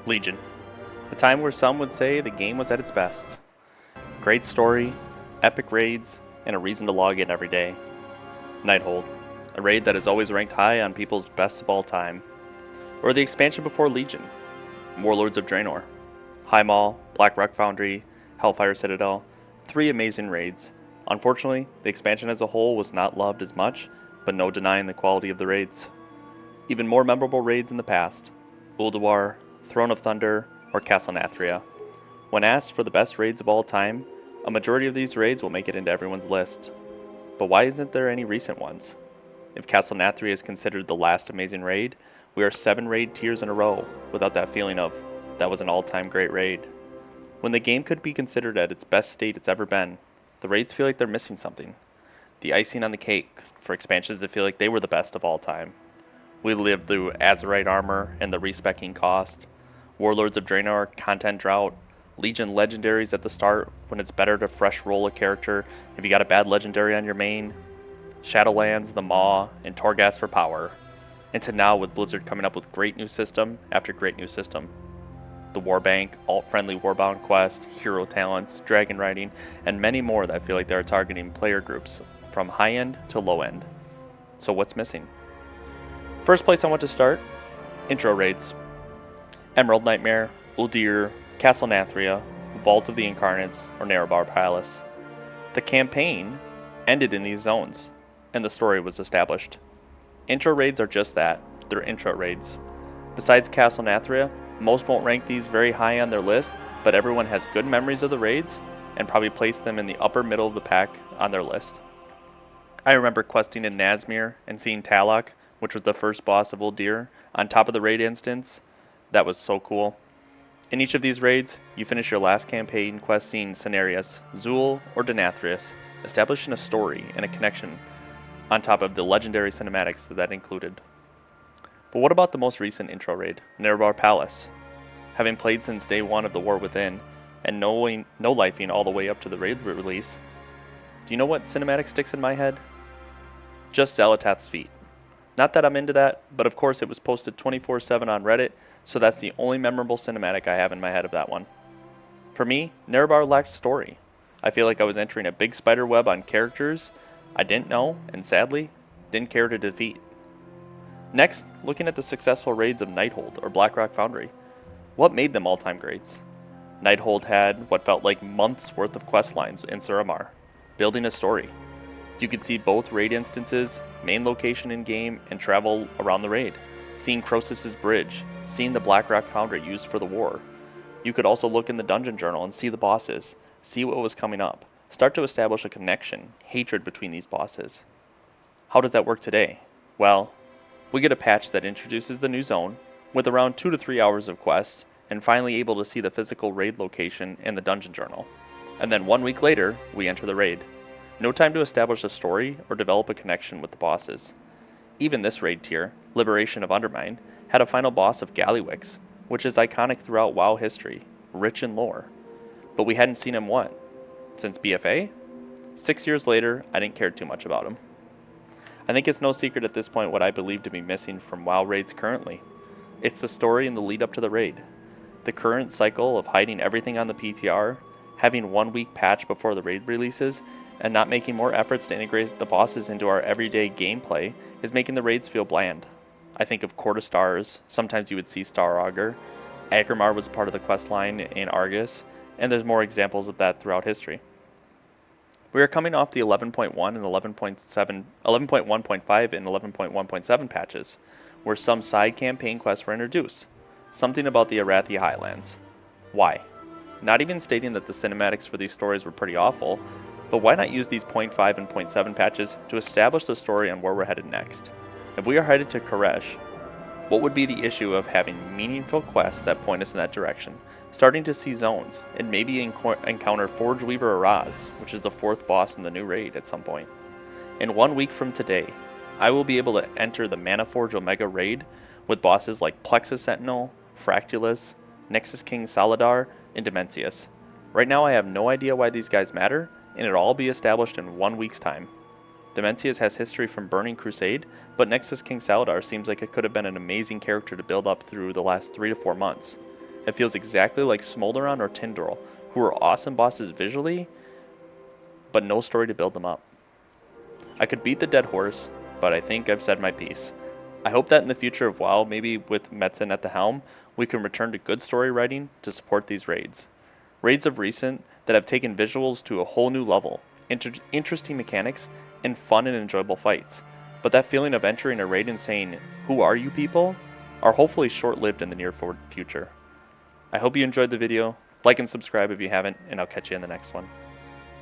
Legion. A time where some would say the game was at its best. Great story, epic raids, and a reason to log in every day. Nighthold. A raid that is always ranked high on people's best of all time. Or the expansion before Legion. Warlords of Draenor. High Maul, Black Rock Foundry, Hellfire Citadel. 3 amazing raids. Unfortunately, the expansion as a whole was not loved as much, but no denying the quality of the raids. Even more memorable raids in the past. Ulduar, Throne of Thunder, or Castle Nathria. When asked for the best raids of all time, a majority of these raids will make it into everyone's list. But why isn't there any recent ones? If Castle Nathria is considered the last amazing raid, we are 7 raid tiers in a row without that feeling of, that was an all-time great raid. When the game could be considered at its best state it's ever been, the raids feel like they're missing something. The icing on the cake for expansions that feel like they were the best of all time. We lived through Azerite armor and the respecking cost, Warlords of Draenor content drought, Legion legendaries at the start when it's better to fresh roll a character if you got a bad legendary on your main, Shadowlands, the Maw, and Torghast for power, and to now with Blizzard coming up with great new system after great new system. The Warbank, alt-friendly Warbound quest, hero talents, dragon riding, and many more that feel like they are targeting player groups from high-end to low-end. So what's missing? First place I want to start, intro raids. Emerald Nightmare, Uldir, Castle Nathria, Vault of the Incarnates, or Nerebar Palace. The campaign ended in these zones, and the story was established. Intro raids are just that, they're intro raids. Besides Castle Nathria, most won't rank these very high on their list, but everyone has good memories of the raids, and probably place them in the upper middle of the pack on their list. I remember questing in Nazmir and seeing Talok, which was the first boss of Uldir, on top of the raid instance. That was so cool. In each of these raids, you finish your last campaign quest seeing Cenarius, Zul, or Denathrius, establishing a story and a connection on top of the legendary cinematics that included. But what about the most recent intro raid, Nerebar Palace? Having played since day 1 of the War Within, and no-lifing all the way up to the raid release, do you know what cinematic sticks in my head? Just Xal'atath's feet. Not that I'm into that, but of course it was posted 24/7 on Reddit, so that's the only memorable cinematic I have in my head of that one. For me, Nerebar lacked story. I feel like I was entering a big spider web on characters I didn't know, and sadly, didn't care to defeat. Next, looking at the successful raids of Nighthold or Blackrock Foundry. What made them all-time greats? Nighthold had what felt like months worth of quest lines in Suramar, building a story. You could see both raid instances, main location in-game, and travel around the raid, seeing Croesus' bridge, seeing the Blackrock Foundry used for the war. You could also look in the dungeon journal and see the bosses, see what was coming up, start to establish a connection, hatred between these bosses. How does that work today? Well, we get a patch that introduces the new zone, with around 2 to 3 hours of quests, and finally able to see the physical raid location in the dungeon journal. And then 1 week later, we enter the raid. No time to establish a story or develop a connection with the bosses. Even this raid tier, Liberation of Undermine, had a final boss of Gallywix, which is iconic throughout WoW history, rich in lore. But we hadn't seen him what? Since BFA? 6 years later, I didn't care too much about him. I think it's no secret at this point what I believe to be missing from WoW raids currently. It's the story and the lead up to the raid. The current cycle of hiding everything on the PTR, having 1 week patch before the raid releases, and not making more efforts to integrate the bosses into our everyday gameplay is making the raids feel bland. I think of Court of Stars, sometimes you would see Star Augur, Agrimar was part of the questline in Argus, and there's more examples of that throughout history. We are coming off the 11.1 and 11.1.5 and 11.1.7 patches, where some side campaign quests were introduced, something about the Arathi Highlands. Why? Not even stating that the cinematics for these stories were pretty awful, but why not use these 0.5 and 0.7 patches to establish the story on where we're headed next? If we are headed to Koresh, what would be the issue of having meaningful quests that point us in that direction, starting to see zones, and maybe encounter Forge Weaver Araz, which is the 4th boss in the new raid at some point? In 1 week from today, I will be able to enter the Manaforge Omega raid with bosses like Plexus Sentinel, Fractulus, Nexus King Saladar, and Dimensius. Right now I have no idea why these guys matter, and it'll all be established in 1 week's time. Dimensius has history from Burning Crusade, but Nexus King Saladar seems like it could have been an amazing character to build up through the last 3 to 4 months. It feels exactly like Smolderon or Tindral, who are awesome bosses visually, but no story to build them up. I could beat the dead horse, but I think I've said my piece. I hope that in the future of WoW, maybe with Metzen at the helm, we can return to good story writing to support these raids. Raids of recent that have taken visuals to a whole new level, interesting mechanics, and fun and enjoyable fights. But that feeling of entering a raid and saying, "Who are you people?" are hopefully short-lived in the near future. I hope you enjoyed the video. Like and subscribe if you haven't, and I'll catch you in the next one.